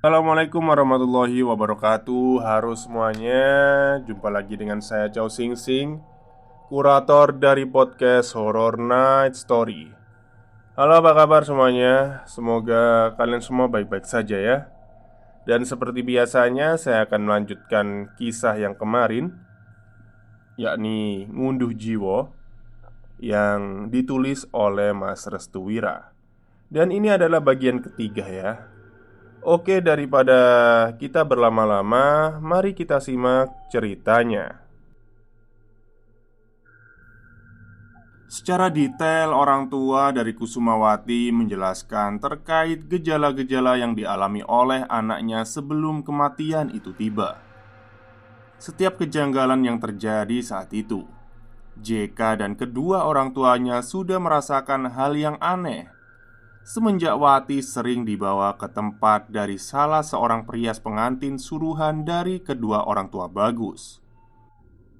Assalamualaikum warahmatullahi wabarakatuh. Halo semuanya, jumpa lagi dengan saya Chow Sing Sing, kurator dari podcast Horror Night Story. Halo, apa kabar semuanya? Semoga kalian semua baik-baik saja ya. Dan seperti biasanya, saya akan melanjutkan kisah yang kemarin, yakni Ngunduh Jiwo, yang ditulis oleh Mas Restuwira. Dan ini adalah bagian ketiga ya. Oke, daripada kita berlama-lama, mari kita simak ceritanya. Secara detail, orang tua dari Kusumawati menjelaskan terkait gejala-gejala yang dialami oleh anaknya sebelum kematian itu tiba. Setiap kejanggalan yang terjadi saat itu, JK dan kedua orang tuanya sudah merasakan hal yang aneh semenjak Wati sering dibawa ke tempat dari salah seorang perias pengantin suruhan dari kedua orang tua Bagus.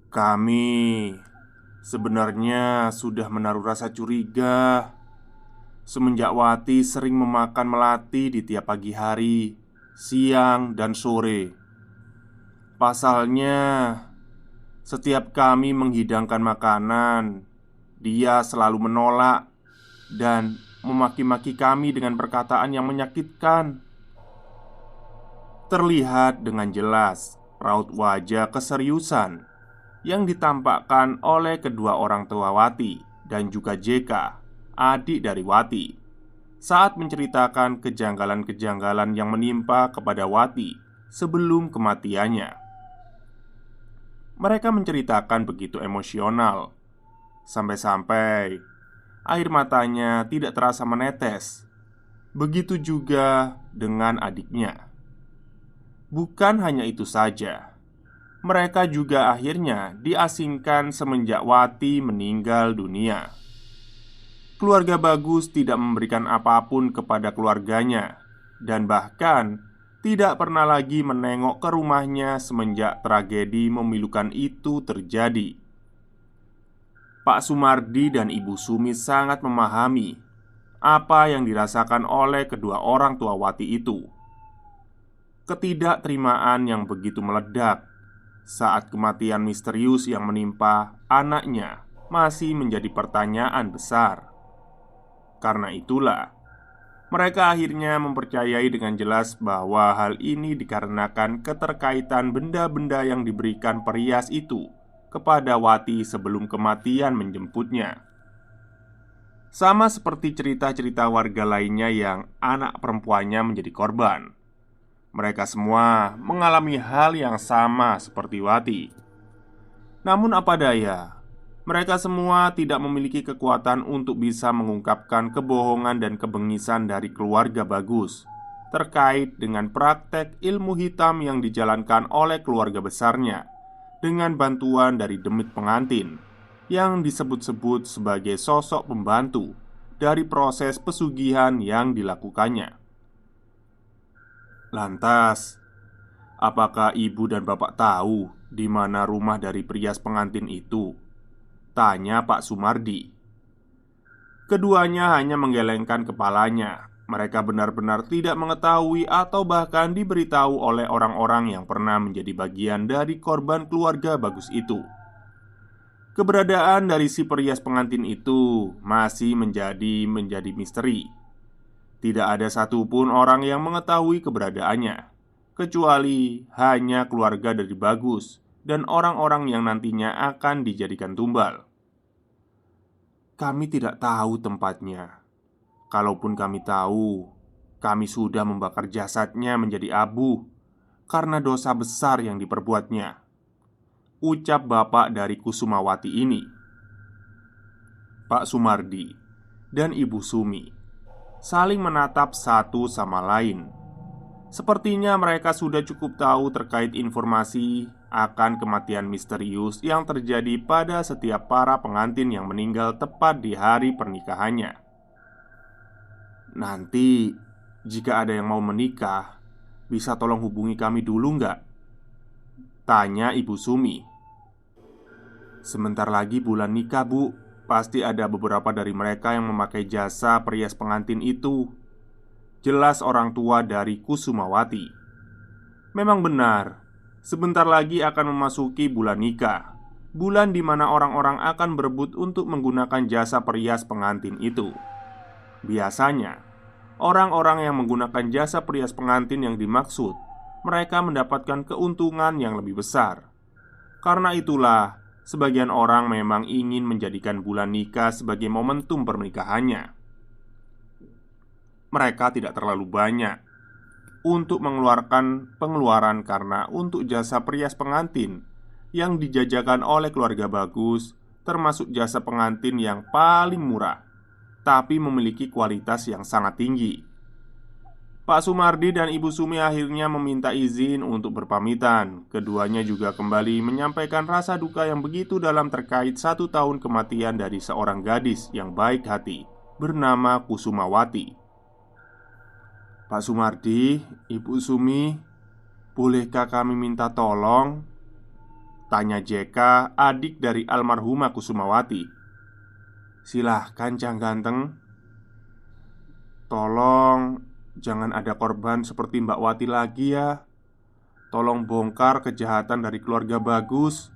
Kami sebenarnya sudah menaruh rasa curiga semenjak Wati sering memakan melati di tiap pagi hari, siang, dan sore. Pasalnya, setiap kami menghidangkan makanan, dia selalu menolak dan memaki-maki kami dengan perkataan yang menyakitkan. Terlihat dengan jelas raut wajah keseriusan yang ditampakkan oleh kedua orang tua Wati dan juga JK, adik dari Wati, saat menceritakan kejanggalan-kejanggalan yang menimpa kepada Wati sebelum kematiannya. Mereka menceritakan begitu emosional, sampai-sampai air matanya tidak terasa menetes. Begitu juga dengan adiknya. Bukan hanya itu saja, mereka juga akhirnya diasingkan semenjak Wati meninggal dunia. Keluarga Bagus tidak memberikan apapun kepada keluarganya, dan bahkan tidak pernah lagi menengok ke rumahnya semenjak tragedi memilukan itu terjadi. Pak Sumardi dan Ibu Sumi sangat memahami apa yang dirasakan oleh kedua orang tua Wati itu. Ketidakterimaan yang begitu meledak saat kematian misterius yang menimpa anaknya masih menjadi pertanyaan besar. Karena itulah, mereka akhirnya mempercayai dengan jelas bahwa hal ini dikarenakan keterkaitan benda-benda yang diberikan perias itu kepada Wati sebelum kematian menjemputnya. Sama seperti cerita-cerita warga lainnya yang anak perempuannya menjadi korban, mereka semua mengalami hal yang sama seperti Wati. Namun apa daya, mereka semua tidak memiliki kekuatan untuk bisa mengungkapkan kebohongan dan kebengisan dari keluarga Bagus terkait dengan praktek ilmu hitam yang dijalankan oleh keluarga besarnya dengan bantuan dari demit pengantin yang disebut-sebut sebagai sosok pembantu dari proses pesugihan yang dilakukannya. Lantas, apakah ibu dan bapak tahu di mana rumah dari perias pengantin itu? Tanya Pak Sumardi. Keduanya hanya menggelengkan kepalanya. Mereka benar-benar tidak mengetahui atau bahkan diberitahu oleh orang-orang yang pernah menjadi bagian dari korban keluarga Bagus itu. Keberadaan dari si perias pengantin itu masih menjadi misteri. Tidak ada satupun orang yang mengetahui keberadaannya, kecuali hanya keluarga dari Bagus dan orang-orang yang nantinya akan dijadikan tumbal. Kami tidak tahu tempatnya. Kalaupun kami tahu, kami sudah membakar jasadnya menjadi abu karena dosa besar yang diperbuatnya, ucap bapak dari Kusumawati ini. Pak Sumardi dan Ibu Sumi saling menatap satu sama lain. Sepertinya mereka sudah cukup tahu terkait informasi akan kematian misterius yang terjadi pada setiap para pengantin yang meninggal tepat di hari pernikahannya. Nanti, jika ada yang mau menikah, bisa tolong hubungi kami dulu nggak? Tanya Ibu Sumi. Sebentar lagi bulan nikah, Bu. Pasti ada beberapa dari mereka yang memakai jasa perias pengantin itu. jelas orang tua dari Kusumawati. Memang benar, sebentar lagi akan memasuki bulan nikah, bulan di mana orang-orang akan berebut untuk menggunakan jasa perias pengantin itu. Biasanya, orang-orang yang menggunakan jasa perias pengantin yang dimaksud, mereka mendapatkan keuntungan yang lebih besar. Karena itulah, sebagian orang memang ingin menjadikan bulan nikah sebagai momentum pernikahannya. Mereka tidak terlalu banyak untuk mengeluarkan pengeluaran karena untuk jasa perias pengantin yang dijajakan oleh keluarga Bagus, termasuk jasa pengantin yang paling murah, tapi memiliki kualitas yang sangat tinggi. Pak Sumardi dan Ibu Sumi akhirnya meminta izin untuk berpamitan. Keduanya juga kembali menyampaikan rasa duka yang begitu dalam terkait 1 tahun kematian dari seorang gadis yang baik hati bernama Kusumawati. Pak Sumardi, Ibu Sumi, bolehkah kami minta tolong? Tanya JK, adik dari almarhumah Kusumawati. Silahkan Cang Ganteng. Tolong jangan ada korban seperti Mbak Wati lagi ya. Tolong bongkar kejahatan dari keluarga Bagus.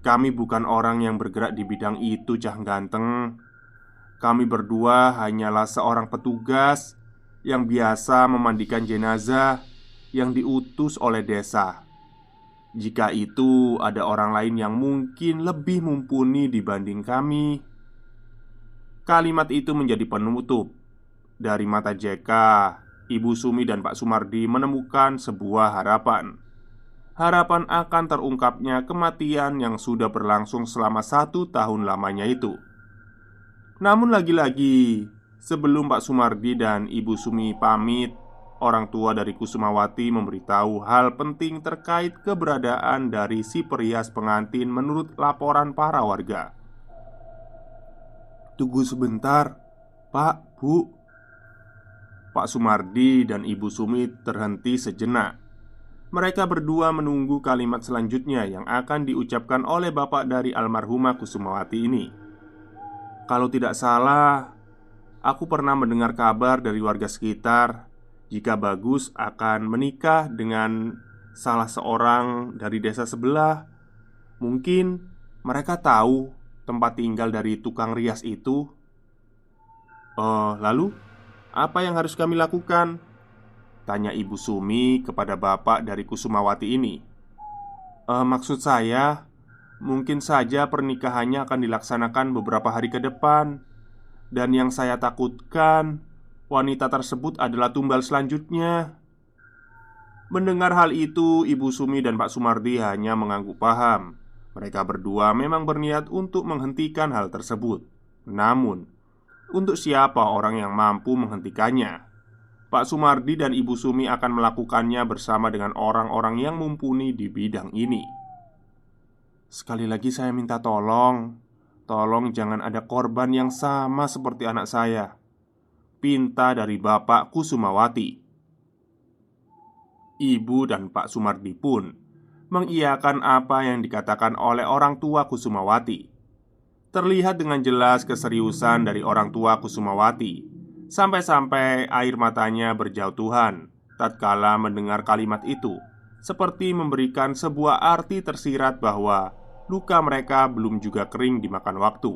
Kami bukan orang yang bergerak di bidang itu, Cang Ganteng. Kami berdua hanyalah seorang petugas yang biasa memandikan jenazah yang diutus oleh desa. Jika itu ada orang lain yang mungkin lebih mumpuni dibanding kami. Kalimat itu menjadi penutup. Dari mata JK, Ibu Sumi dan Pak Sumardi menemukan sebuah harapan. Harapan akan terungkapnya kematian yang sudah berlangsung selama 1 tahun lamanya itu. Namun lagi-lagi, sebelum Pak Sumardi dan Ibu Sumi pamit, orang tua dari Kusumawati memberitahu hal penting terkait keberadaan dari si perias pengantin menurut laporan para warga. Tunggu sebentar, Pak, Bu. Pak Sumardi dan Ibu Sumi terhenti sejenak. Mereka berdua menunggu kalimat selanjutnya yang akan diucapkan oleh bapak dari almarhumah Kusumawati ini. Kalau tidak salah, aku pernah mendengar kabar dari warga sekitar jika Bagus akan menikah dengan salah seorang dari desa sebelah. Mungkin mereka tahu tempat tinggal dari tukang rias itu. Lalu apa yang harus kami lakukan? Tanya Ibu Sumi kepada bapak dari Kusumawati ini. Maksud saya, mungkin saja pernikahannya akan dilaksanakan beberapa hari ke depan. Dan yang saya takutkan, wanita tersebut adalah tumbal selanjutnya. Mendengar hal itu, Ibu Sumi dan Pak Sumardi hanya mengangguk paham. Mereka berdua memang berniat untuk menghentikan hal tersebut. Namun, untuk siapa orang yang mampu menghentikannya? Pak Sumardi dan Ibu Sumi akan melakukannya bersama dengan orang-orang yang mumpuni di bidang ini. Sekali lagi saya minta tolong. Tolong jangan ada korban yang sama seperti anak saya. Pinta dari Bapak Kusumawati. Ibu dan Pak Sumardi pun mengiyakan apa yang dikatakan oleh orang tua Kusumawati. Terlihat dengan jelas keseriusan dari orang tua Kusumawati. Sampai-sampai air matanya berjatuhan tatkala mendengar kalimat itu, seperti memberikan sebuah arti tersirat bahwa luka mereka belum juga kering dimakan waktu.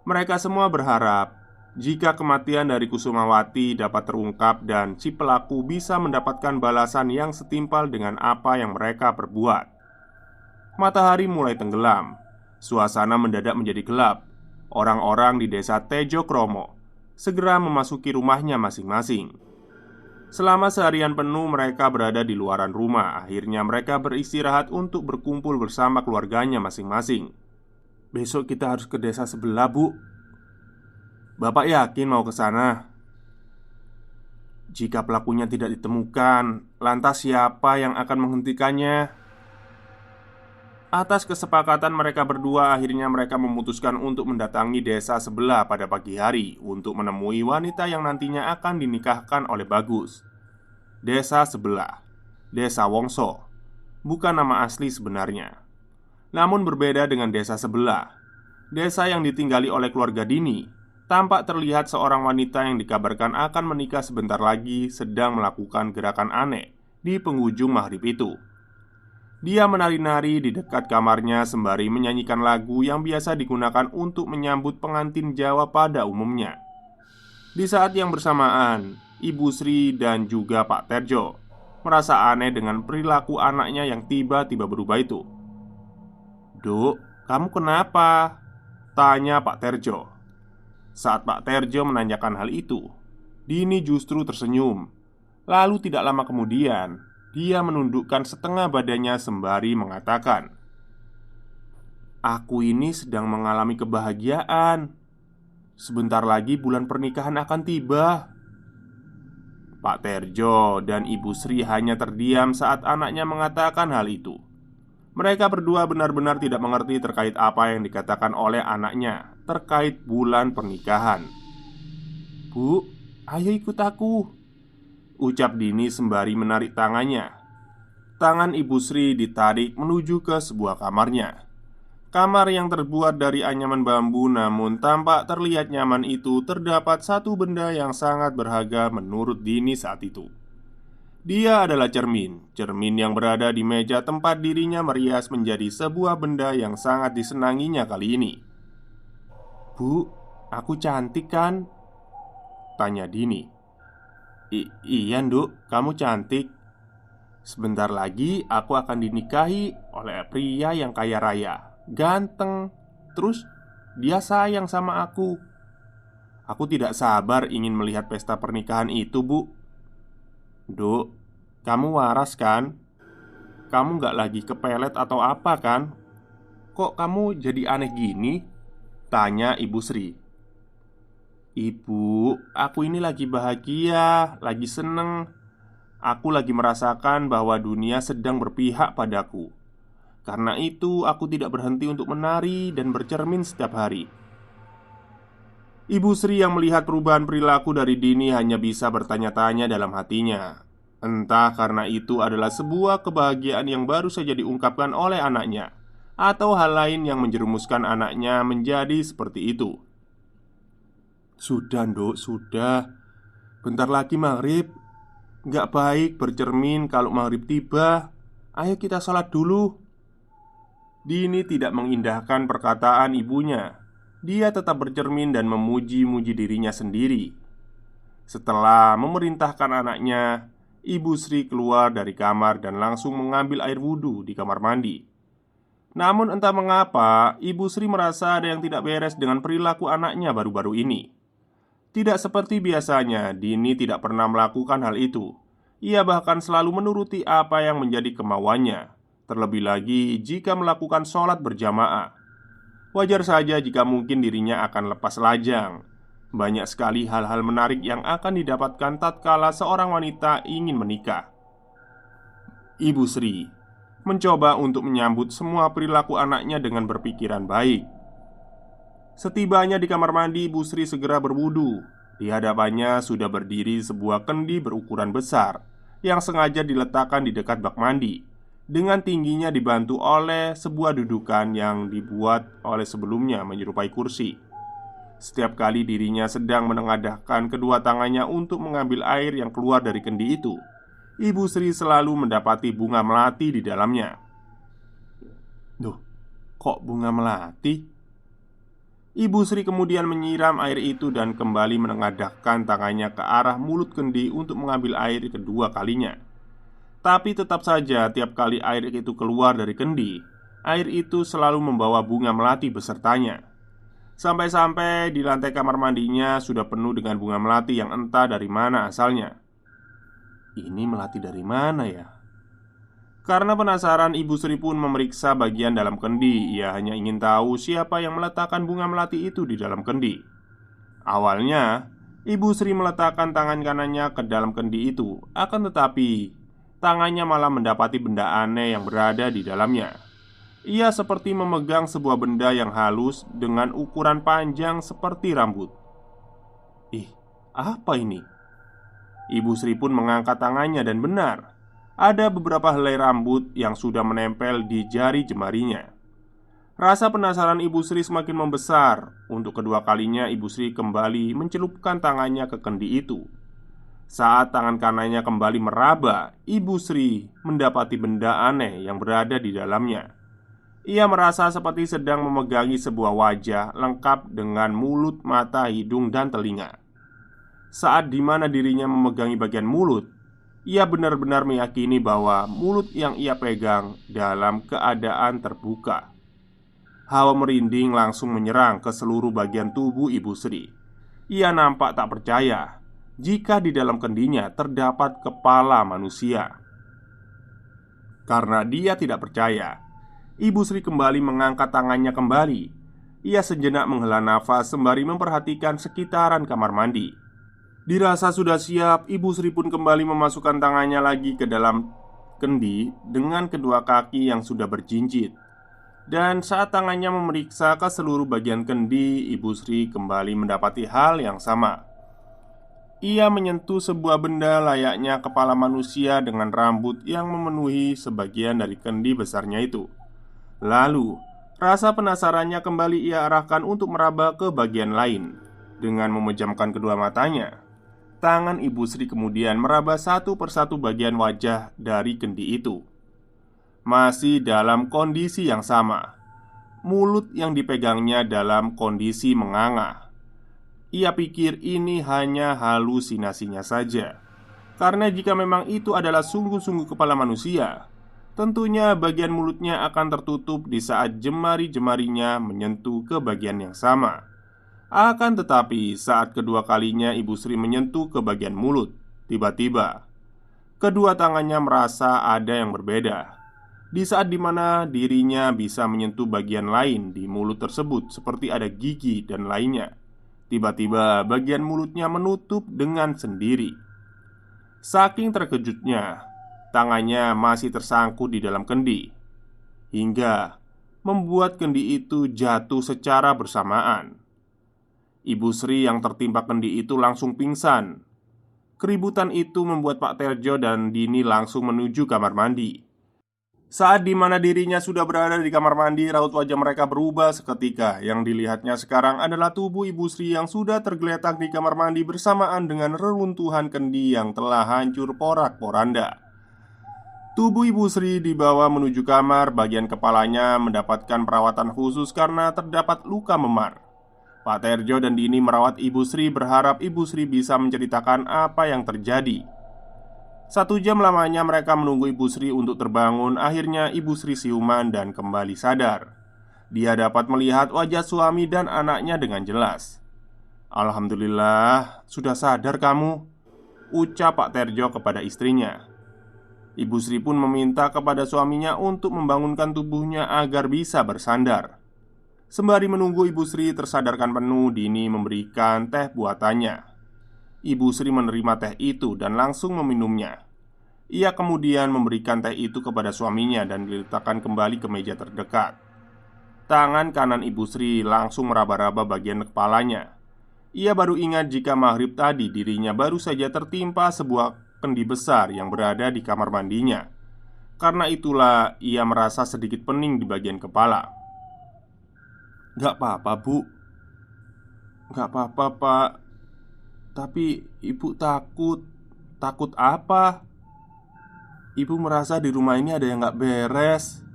Mereka semua berharap jika kematian dari Kusumawati dapat terungkap dan si pelaku bisa mendapatkan balasan yang setimpal dengan apa yang mereka perbuat. Matahari mulai tenggelam. Suasana mendadak menjadi gelap. Orang-orang di desa Tejo Kromo segera memasuki rumahnya masing-masing. Selama seharian penuh mereka berada di luaran rumah. Akhirnya mereka beristirahat untuk berkumpul bersama keluarganya masing-masing. Besok kita harus ke desa sebelah, Bu. Bapak yakin mau ke sana? Jika pelakunya tidak ditemukan, lantas siapa yang akan menghentikannya? Atas kesepakatan mereka berdua, akhirnya mereka memutuskan untuk mendatangi desa sebelah pada pagi hari untuk menemui wanita yang nantinya akan dinikahkan oleh Bagus. Desa sebelah, Desa Wongso, bukan nama asli sebenarnya. Namun berbeda dengan desa sebelah, desa yang ditinggali oleh keluarga Dini, tampak terlihat seorang wanita yang dikabarkan akan menikah sebentar lagi sedang melakukan gerakan aneh di penghujung maghrib itu. Dia menari-nari di dekat kamarnya sembari menyanyikan lagu yang biasa digunakan untuk menyambut pengantin Jawa pada umumnya. Di saat yang bersamaan, Ibu Sri dan juga Pak Terjo merasa aneh dengan perilaku anaknya yang tiba-tiba berubah itu. "Duk, kamu kenapa?" tanya Pak Terjo. Saat Pak Terjo menanyakan hal itu, Dini justru tersenyum. Lalu tidak lama kemudian, dia menundukkan setengah badannya sembari mengatakan, "Aku ini sedang mengalami kebahagiaan. Sebentar lagi bulan pernikahan akan tiba." Pak Terjo dan Ibu Sri hanya terdiam saat anaknya mengatakan hal itu. Mereka berdua benar-benar tidak mengerti terkait apa yang dikatakan oleh anaknya terkait bulan pernikahan. "Bu, ayo ikut aku," ucap Dini sembari menarik tangannya. Tangan Ibu Sri ditarik menuju ke sebuah kamarnya. Kamar yang terbuat dari anyaman bambu, namun tampak terlihat nyaman itu terdapat satu benda yang sangat berharga menurut Dini saat itu. Dia adalah cermin yang berada di meja tempat dirinya merias menjadi sebuah benda yang sangat disenanginya kali ini. "Bu, aku cantik kan?" tanya Dini. Iya Nduk, kamu cantik. Sebentar lagi aku akan dinikahi oleh pria yang kaya raya, ganteng. Terus dia sayang sama aku. Aku tidak sabar ingin melihat pesta pernikahan itu, Bu." "Duk, kamu waras kan? Kamu gak lagi kepelet atau apa kan? Kok kamu jadi aneh gini?" tanya Ibu Sri. "Ibu, aku ini lagi bahagia, lagi seneng. Aku lagi merasakan bahwa dunia sedang berpihak padaku. Karena itu aku tidak berhenti untuk menari dan bercermin setiap hari." Ibu Sri yang melihat perubahan perilaku dari Dini hanya bisa bertanya-tanya dalam hatinya. Entah karena itu adalah sebuah kebahagiaan yang baru saja diungkapkan oleh anaknya, atau hal lain yang menjerumuskan anaknya menjadi seperti itu. "Sudah Nduk, sudah. Bentar lagi maghrib. Nggak baik bercermin kalau maghrib tiba. Ayo kita sholat dulu." Dini tidak mengindahkan perkataan ibunya. Dia tetap bercermin dan memuji-muji dirinya sendiri. Setelah memerintahkan anaknya, Ibu Sri keluar dari kamar dan langsung mengambil air wudhu di kamar mandi. Namun entah mengapa, Ibu Sri merasa ada yang tidak beres dengan perilaku anaknya baru-baru ini. Tidak seperti biasanya, Dini tidak pernah melakukan hal itu. Ia bahkan selalu menuruti apa yang menjadi kemauannya. Terlebih lagi jika melakukan sholat berjamaah. Wajar saja jika mungkin dirinya akan lepas lajang. Banyak sekali hal-hal menarik yang akan didapatkan tatkala seorang wanita ingin menikah. Ibu Sri mencoba untuk menyambut semua perilaku anaknya dengan berpikiran baik. Setibanya di kamar mandi, Ibu Sri segera berwudu. Di hadapannya sudah berdiri sebuah kendi berukuran besar yang sengaja diletakkan di dekat bak mandi, dengan tingginya dibantu oleh sebuah dudukan yang dibuat oleh sebelumnya menyerupai kursi. Setiap kali dirinya sedang menengadahkan kedua tangannya untuk mengambil air yang keluar dari kendi itu, Ibu Sri selalu mendapati bunga melati di dalamnya. "Duh, kok bunga melati?" Ibu Sri kemudian menyiram air itu dan kembali menengadahkan tangannya ke arah mulut kendi untuk mengambil air kedua kalinya. Tapi tetap saja tiap kali air itu keluar dari kendi, air itu selalu membawa bunga melati besertanya. Sampai-sampai di lantai kamar mandinya sudah penuh dengan bunga melati yang entah dari mana asalnya. Ini melati dari mana ya? Karena penasaran, Ibu Sri pun memeriksa bagian dalam kendi. Ia hanya ingin tahu siapa yang meletakkan bunga melati itu di dalam kendi. Awalnya, Ibu Sri meletakkan tangan kanannya ke dalam kendi itu. Akan tetapi, tangannya malah mendapati benda aneh yang berada di dalamnya. Ia seperti memegang sebuah benda yang halus dengan ukuran panjang seperti rambut. Ih, apa ini? Ibu Sri pun mengangkat tangannya dan benar, ada beberapa helai rambut yang sudah menempel di jari jemarinya. Rasa penasaran Ibu Sri semakin membesar. Untuk kedua kalinya Ibu Sri kembali mencelupkan tangannya ke kendi itu. Saat tangan kanannya kembali meraba, Ibu Sri mendapati benda aneh yang berada di dalamnya. Ia merasa seperti sedang memegangi sebuah wajah lengkap dengan mulut, mata, hidung, dan telinga. Saat dimana dirinya memegangi bagian mulut, ia benar-benar meyakini bahwa mulut yang ia pegang dalam keadaan terbuka. Hawa merinding langsung menyerang ke seluruh bagian tubuh Ibu Sri. Ia nampak tak percaya jika di dalam kendinya terdapat kepala manusia. Karena dia tidak percaya, Ibu Sri kembali mengangkat tangannya kembali. Ia sejenak menghela nafas sembari memperhatikan sekitaran kamar mandi. Dirasa sudah siap, Ibu Sri pun kembali memasukkan tangannya lagi ke dalam kendi dengan kedua kaki yang sudah berjinjit. Dan saat tangannya memeriksa ke seluruh bagian kendi, Ibu Sri kembali mendapati hal yang sama. Ia menyentuh sebuah benda layaknya kepala manusia dengan rambut yang memenuhi sebagian dari kendi besarnya itu. Lalu, rasa penasarannya kembali ia arahkan untuk meraba ke bagian lain. Dengan memejamkan kedua matanya, tangan Ibu Sri kemudian meraba satu persatu bagian wajah dari kendi itu. Masih dalam kondisi yang sama, mulut yang dipegangnya dalam kondisi menganga. Ia pikir ini hanya halusinasinya saja. Karena jika memang itu adalah sungguh-sungguh kepala manusia, tentunya bagian mulutnya akan tertutup di saat jemari-jemarinya menyentuh ke bagian yang sama. Akan tetapi saat kedua kalinya Ibu Sri menyentuh ke bagian mulut, tiba-tiba kedua tangannya merasa ada yang berbeda. Di saat dimana dirinya bisa menyentuh bagian lain di mulut tersebut seperti ada gigi dan lainnya, tiba-tiba bagian mulutnya menutup dengan sendiri. Saking terkejutnya, tangannya masih tersangkut di dalam kendi, hingga membuat kendi itu jatuh secara bersamaan. Ibu Sri yang tertimpa kendi itu langsung pingsan. Keributan itu membuat Pak Terjo dan Dini langsung menuju kamar mandi. Saat dimana dirinya sudah berada di kamar mandi, raut wajah mereka berubah seketika. Yang dilihatnya sekarang adalah tubuh Ibu Sri yang sudah tergeletak di kamar mandi bersamaan dengan reruntuhan kendi yang telah hancur porak-poranda. Tubuh Ibu Sri dibawa menuju kamar. Bagian kepalanya mendapatkan perawatan khusus karena terdapat luka memar. Pak Terjo dan Dini merawat Ibu Sri, berharap Ibu Sri bisa menceritakan apa yang terjadi. 1 jam lamanya mereka menunggu Ibu Sri untuk terbangun. Akhirnya Ibu Sri siuman dan kembali sadar. Dia dapat melihat wajah suami dan anaknya dengan jelas. "Alhamdulillah, sudah sadar kamu," ucap Pak Terjo kepada istrinya. Ibu Sri pun meminta kepada suaminya untuk membangunkan tubuhnya agar bisa bersandar. Sembari menunggu Ibu Sri tersadarkan penuh, Dini memberikan teh buatannya. Ibu Sri menerima teh itu dan langsung meminumnya. Ia kemudian memberikan teh itu kepada suaminya dan diletakkan kembali ke meja terdekat. Tangan kanan Ibu Sri langsung meraba-raba bagian kepalanya. Ia baru ingat jika maghrib tadi dirinya baru saja tertimpa sebuah kendi besar yang berada di kamar mandinya. Karena itulah ia merasa sedikit pening di bagian kepala. "Gak apa-apa, Bu." "Gak apa-apa, Pak. Tapi ibu takut." "Takut apa?" "Ibu merasa di rumah ini ada yang gak beres."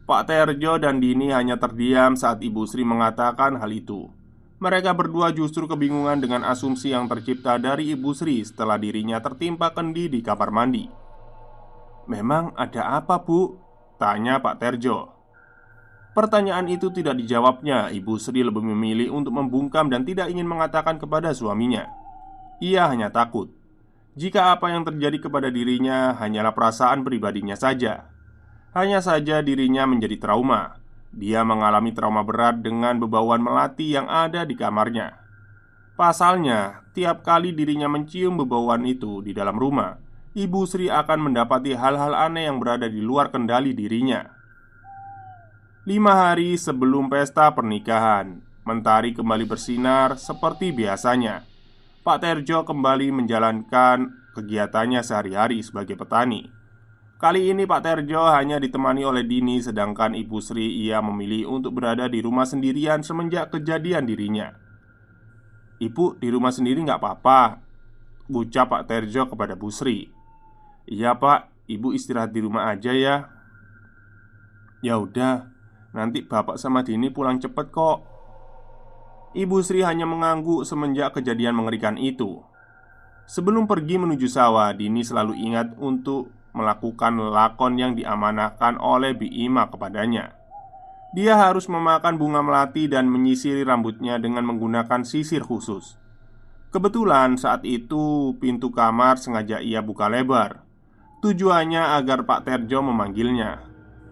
Pak Terjo dan Dini hanya terdiam saat Ibu Sri mengatakan hal itu. Mereka berdua justru kebingungan dengan asumsi yang tercipta dari Ibu Sri setelah dirinya tertimpa kendi di kamar mandi. "Memang ada apa, Bu?" tanya Pak Terjo. Pertanyaan itu tidak dijawabnya. Ibu Sri lebih memilih untuk membungkam dan tidak ingin mengatakan kepada suaminya. Ia hanya takut jika apa yang terjadi kepada dirinya hanyalah perasaan pribadinya saja. Hanya saja dirinya menjadi trauma. Dia mengalami trauma berat dengan bebauan melati yang ada di kamarnya. Pasalnya, tiap kali dirinya mencium bebauan itu di dalam rumah, Ibu Sri akan mendapati hal-hal aneh yang berada di luar kendali dirinya. 5 hari sebelum pesta pernikahan, mentari kembali bersinar seperti biasanya. Pak Terjo kembali menjalankan kegiatannya sehari-hari sebagai petani. Kali ini Pak Terjo hanya ditemani oleh Dini, sedangkan Ibu Sri ia memilih untuk berada di rumah sendirian semenjak kejadian dirinya. "Ibu di rumah sendiri nggak apa-apa," ucap Pak Terjo kepada Bu Sri. "Iya Pak, Ibu istirahat di rumah aja ya." "Ya udah, nanti Bapak sama Dini pulang cepet kok." Ibu Sri hanya mengangguk semenjak kejadian mengerikan itu. Sebelum pergi menuju sawah, Dini selalu ingat untuk melakukan lakon yang diamanahkan oleh Bi Ima kepadanya. Dia harus memakan bunga melati dan menyisiri rambutnya dengan menggunakan sisir khusus. Kebetulan saat itu pintu kamar sengaja ia buka lebar. Tujuannya agar Pak Terjo memanggilnya.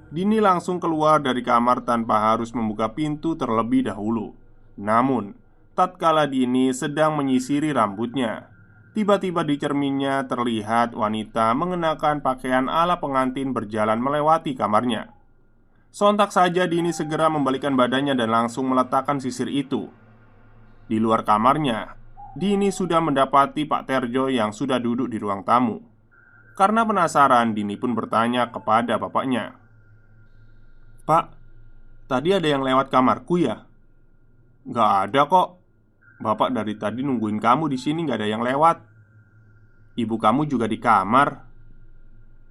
Dini langsung keluar dari kamar tanpa harus membuka pintu terlebih dahulu. Namun, tatkala Dini sedang menyisiri rambutnya, tiba-tiba di cerminnya terlihat wanita mengenakan pakaian ala pengantin berjalan melewati kamarnya. Sontak saja Dini segera membalikkan badannya dan langsung meletakkan sisir itu. Di luar kamarnya, Dini sudah mendapati Pak Terjo yang sudah duduk di ruang tamu. Karena penasaran, Dini pun bertanya kepada bapaknya, "Pak, tadi ada yang lewat kamarku ya?" "Nggak ada kok. Bapak dari tadi nungguin kamu di sini, nggak ada yang lewat. Ibu kamu juga di kamar."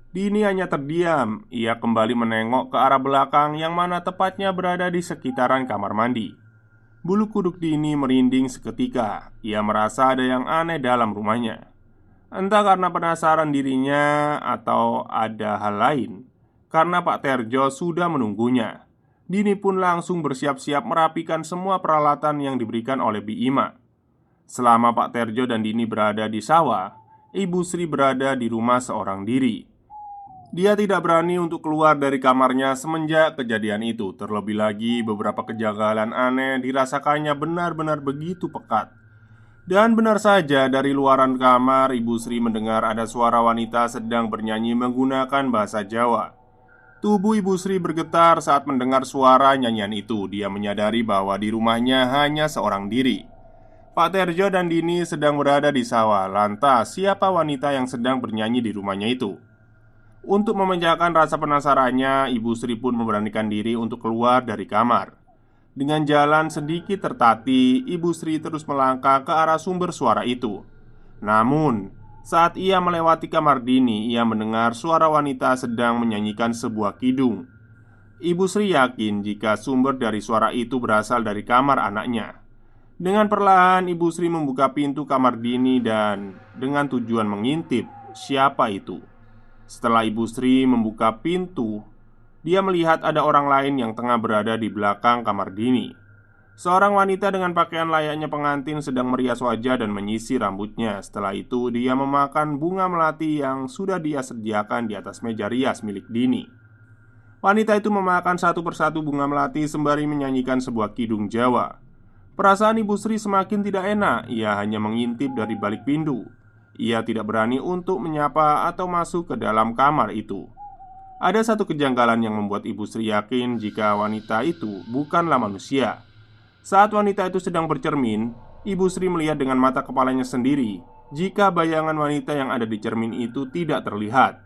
Dini hanya terdiam. Ia kembali menengok ke arah belakang yang mana tepatnya berada di sekitaran kamar mandi. Bulu kuduk Dini merinding seketika. Ia merasa ada yang aneh dalam rumahnya. Entah karena penasaran dirinya atau ada hal lain. Karena Pak Terjo sudah menunggunya, Dini pun langsung bersiap-siap merapikan semua peralatan yang diberikan oleh Bi Ima. Selama Pak Terjo dan Dini berada di sawah, Ibu Sri berada di rumah seorang diri. Dia tidak berani untuk keluar dari kamarnya semenjak kejadian itu. Terlebih lagi beberapa kejanggalan aneh dirasakannya benar-benar begitu pekat. Dan benar saja dari luaran kamar Ibu Sri mendengar ada suara wanita sedang bernyanyi menggunakan bahasa Jawa. Tubuh Ibu Sri bergetar saat mendengar suara nyanyian itu. Dia menyadari bahwa di rumahnya hanya seorang diri. Pak Terjo dan Dini sedang berada di sawah. Lantas siapa wanita yang sedang bernyanyi di rumahnya itu? Untuk memecahkan rasa penasarannya, Ibu Sri pun memberanikan diri untuk keluar dari kamar. Dengan jalan sedikit tertatih, Ibu Sri terus melangkah ke arah sumber suara itu. Namun, saat ia melewati kamar Dini, ia mendengar suara wanita sedang menyanyikan sebuah kidung. Ibu Sri yakin jika sumber dari suara itu berasal dari kamar anaknya. Dengan perlahan, Ibu Sri membuka pintu kamar Dini dan dengan tujuan mengintip siapa itu. Setelah Ibu Sri membuka pintu, dia melihat ada orang lain yang tengah berada di belakang kamar Dini. Seorang wanita dengan pakaian layaknya pengantin sedang merias wajah dan menyisir rambutnya. Setelah itu, dia memakan bunga melati yang sudah dia sediakan di atas meja rias milik Dini. Wanita itu memakan satu persatu bunga melati sembari menyanyikan sebuah kidung Jawa. Perasaan Ibu Sri semakin tidak enak. Ia hanya mengintip dari balik pintu. Ia tidak berani untuk menyapa atau masuk ke dalam kamar itu. Ada satu kejanggalan yang membuat Ibu Sri yakin jika wanita itu bukanlah manusia. Saat wanita itu sedang bercermin, Ibu Sri melihat dengan mata kepalanya sendiri jika bayangan wanita yang ada di cermin itu tidak terlihat.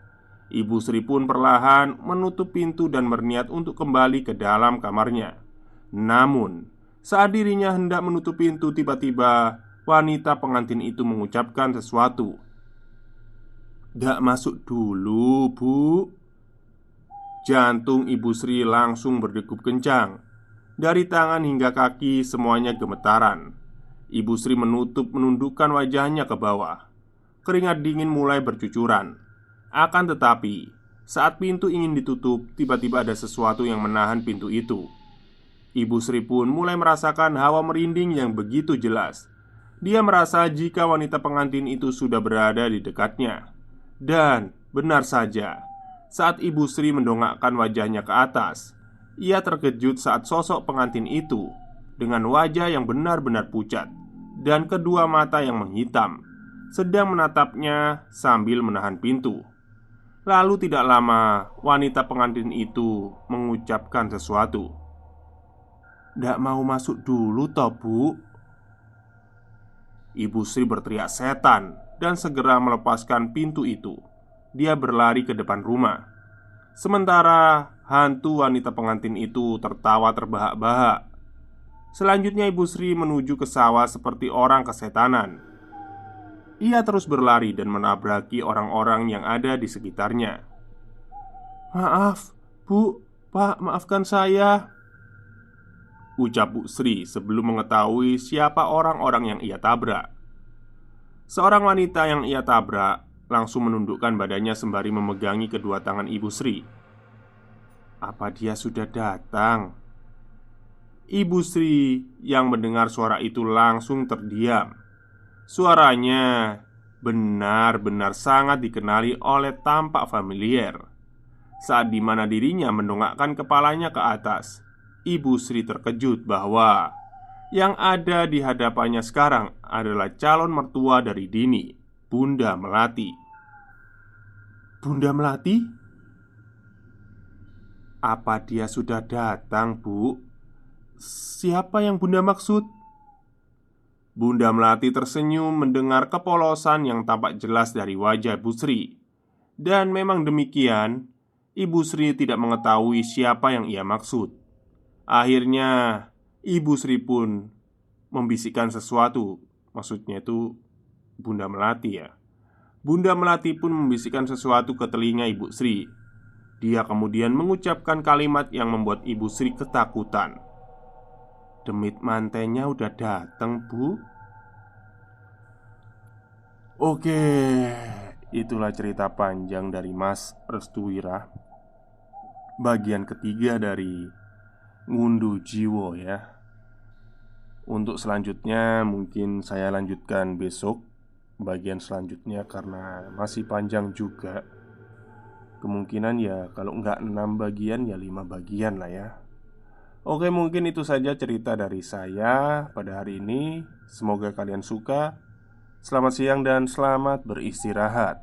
Ibu Sri pun perlahan menutup pintu dan berniat untuk kembali ke dalam kamarnya. Namun, saat dirinya hendak menutup pintu, tiba-tiba wanita pengantin itu mengucapkan sesuatu. "Dak masuk dulu, Bu." Jantung Ibu Sri langsung berdegup kencang. Dari tangan hingga kaki semuanya gemetaran. Ibu Sri menundukkan wajahnya ke bawah. Keringat dingin mulai bercucuran. Akan tetapi, saat pintu ingin ditutup, tiba-tiba ada sesuatu yang menahan pintu itu. Ibu Sri pun mulai merasakan hawa merinding yang begitu jelas. Dia merasa jika wanita pengantin itu sudah berada di dekatnya. Dan benar saja, saat Ibu Sri mendongakkan wajahnya ke atas, ia terkejut saat sosok pengantin itu dengan wajah yang benar-benar pucat dan kedua mata yang menghitam sedang menatapnya sambil menahan pintu. Lalu tidak lama, wanita pengantin itu mengucapkan sesuatu. "Ndak mau masuk dulu toh, Bu?" Ibu Sri berteriak setan dan segera melepaskan pintu itu. dia berlari ke depan rumah. Sementara hantu wanita pengantin itu tertawa terbahak-bahak. Selanjutnya Ibu Sri menuju ke sawah seperti orang kesetanan. Ia terus berlari dan menabraki orang-orang yang ada di sekitarnya. "Maaf, Bu, Pak, maafkan saya," ucap Bu Sri sebelum mengetahui siapa orang-orang yang ia tabrak. Seorang wanita yang ia tabrak langsung menundukkan badannya sembari memegangi kedua tangan Ibu Sri. Apa dia sudah datang? Ibu Sri yang mendengar suara itu langsung terdiam. Suaranya benar-benar sangat dikenali oleh tampak familiar. Saat dimana dirinya mendongakkan kepalanya ke atas, Ibu Sri terkejut bahwa yang ada di hadapannya sekarang adalah calon mertua dari Dini, Bunda Melati. "Bunda Melati? Apa dia sudah datang, Bu? Siapa yang Bunda maksud?" Bunda Melati tersenyum mendengar kepolosan yang tampak jelas dari wajah Bu Sri. Dan memang demikian, Ibu Sri tidak mengetahui siapa yang ia maksud. Akhirnya Ibu Sri pun membisikkan sesuatu. Maksudnya itu Bunda Melati ya. Bunda Melati pun membisikkan sesuatu ke telinga Ibu Sri. Dia kemudian mengucapkan kalimat yang membuat Ibu Sri ketakutan. "Demit mantenya udah dateng, Bu." Oke, itulah cerita panjang dari Mas Restuwira, bagian ketiga dari Ngunduh Jiwo ya. Untuk selanjutnya mungkin saya lanjutkan besok, bagian selanjutnya, karena masih panjang juga. Kemungkinan ya kalau nggak 6 bagian ya 5 bagian lah ya. Oke, mungkin itu saja cerita dari saya pada hari ini. Semoga kalian suka. Selamat siang dan selamat beristirahat.